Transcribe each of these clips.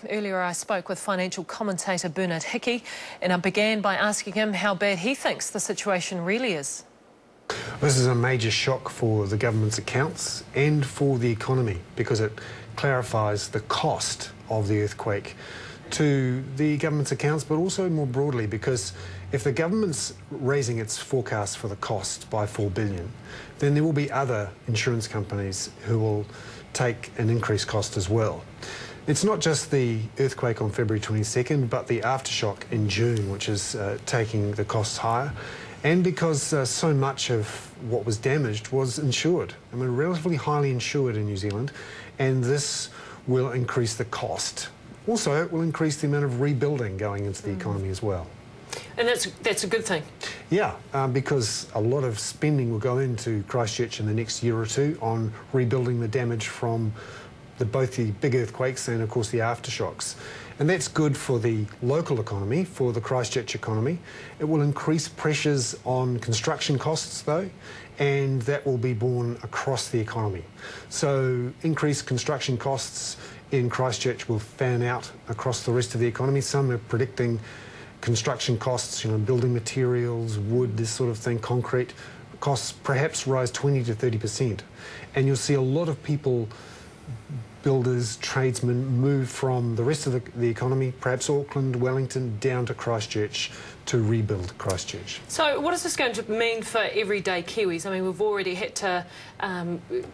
Earlier I spoke with financial commentator Hickey, and I began by asking him how bad he thinks the situation really is. This is a major shock for the government's accounts and for the economy because it clarifies the cost of the earthquake to the government's accounts, but also more broadly because if the government's raising its forecast for the cost by $4 billion, then there will be other insurance companies who will take an increased cost as well. It's not just the earthquake on February 22nd, but the aftershock in June, which is taking the costs higher. And because so much of what was damaged was insured. I mean, relatively highly insured in New Zealand, and this will increase the cost. Also, it will increase the amount of rebuilding going into the economy as well. And that's a good thing? Yeah, because a lot of spending will go into Christchurch in the next year or two on rebuilding the damage from both the big earthquakes and, of course, the aftershocks. And that's good for the local economy, for the Christchurch economy. It will increase pressures on construction costs, though, and that will be borne across the economy. So increased construction costs in Christchurch will fan out across the rest of the economy. Some are predicting construction costs, building materials, wood, this sort of thing, concrete costs perhaps rise 20 to 30%. And you'll see a lot of people, builders, tradesmen, move from the rest of the economy, perhaps Auckland, Wellington, down to Christchurch to rebuild Christchurch. So what is this going to mean for everyday Kiwis? I mean, we've already had to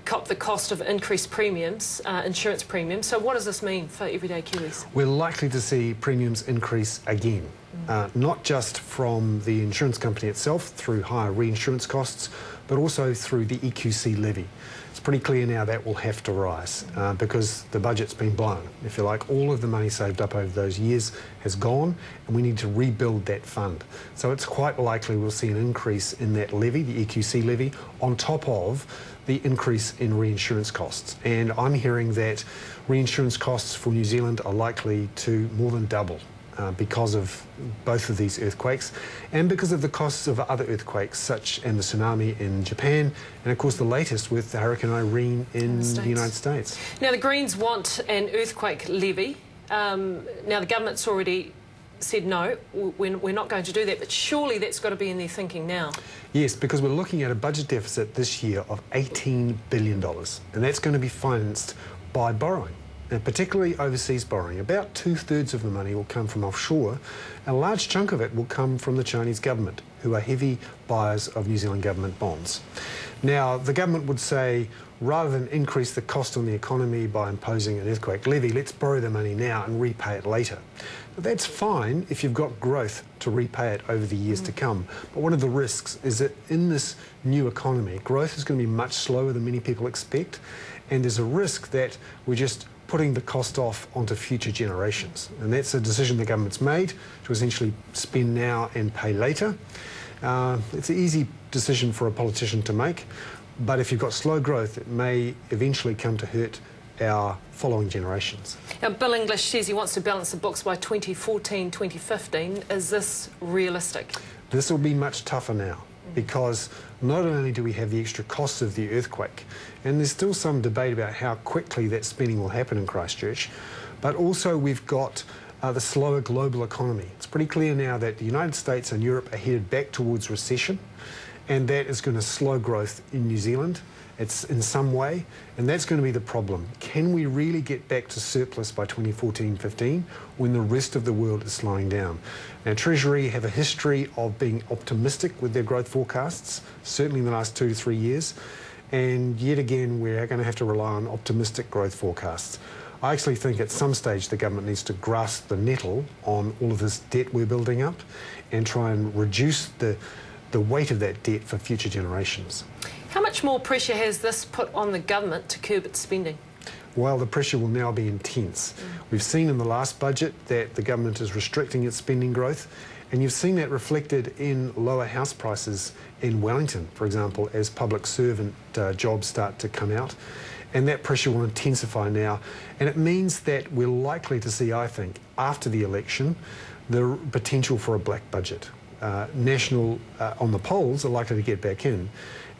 cop the cost of increased premiums, insurance premiums. So what does this mean for everyday Kiwis? We're likely to see premiums increase again, not just from the insurance company itself through higher reinsurance costs, but also through the EQC levy. It's pretty clear now that will have to rise because the budget's been blown. If you like, all of the money saved up over those years has gone, and we need to rebuild that fund. So it's quite likely we'll see an increase in that levy, the EQC levy, on top of the increase in reinsurance costs. And I'm hearing that reinsurance costs for New Zealand are likely to more than double because of both of these earthquakes and because of the costs of other earthquakes and the tsunami in Japan and of course the latest with Hurricane Irene in the United States. Now the Greens want an earthquake levy. Now the government's already said no, we're not going to do that, but surely that's got to be in their thinking now. Yes, because we're looking at a budget deficit this year of $18 billion, and that's going to be financed by borrowing, and particularly overseas borrowing. About 2/3 of the money will come from offshore, and a large chunk of it will come from the Chinese government, who are heavy buyers of New Zealand government bonds. Now, the government would say, rather than increase the cost on the economy by imposing an earthquake levy, let's borrow the money now and repay it later. But that's fine if you've got growth to repay it over the years to come. But one of the risks is that in this new economy, growth is going to be much slower than many people expect, and there's a risk that we're just putting the cost off onto future generations. And that's a decision the government's made to essentially spend now and pay later. It's an easy decision for a politician to make, but if you've got slow growth, it may eventually come to hurt our following generations. Now, Bill English says he wants to balance the books by 2014, 2015. Is this realistic? This will be much tougher now, because not only do we have the extra costs of the earthquake, and there's still some debate about how quickly that spending will happen in Christchurch, but also we've got the slower global economy. It's pretty clear now that the United States and Europe are headed back towards recession, and that is going to slow growth in New Zealand. It's in some way, and that's going to be the problem. Can we really get back to surplus by 2014-15 when the rest of the world is slowing down? Now, Treasury have a history of being optimistic with their growth forecasts, certainly in the last 2 to 3 years, and yet again we're going to have to rely on optimistic growth forecasts. I actually think at some stage the government needs to grasp the nettle on all of this debt we're building up and try and reduce the weight of that debt for future generations. How much more pressure has this put on the government to curb its spending? Well, the pressure will now be intense. We've seen in the last budget that the government is restricting its spending growth, and you've seen that reflected in lower house prices in Wellington, for example, as public servant jobs start to come out. And that pressure will intensify now. And it means that we're likely to see, I think, after the election, the potential for a black budget. National on the polls are likely to get back in,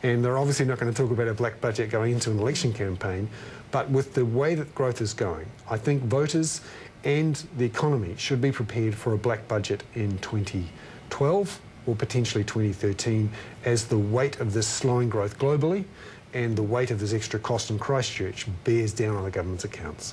and they're obviously not going to talk about a black budget going into an election campaign, but with the way that growth is going, I think voters and the economy should be prepared for a black budget in 2012 or potentially 2013 as the weight of this slowing growth globally and the weight of this extra cost in Christchurch bears down on the government's accounts.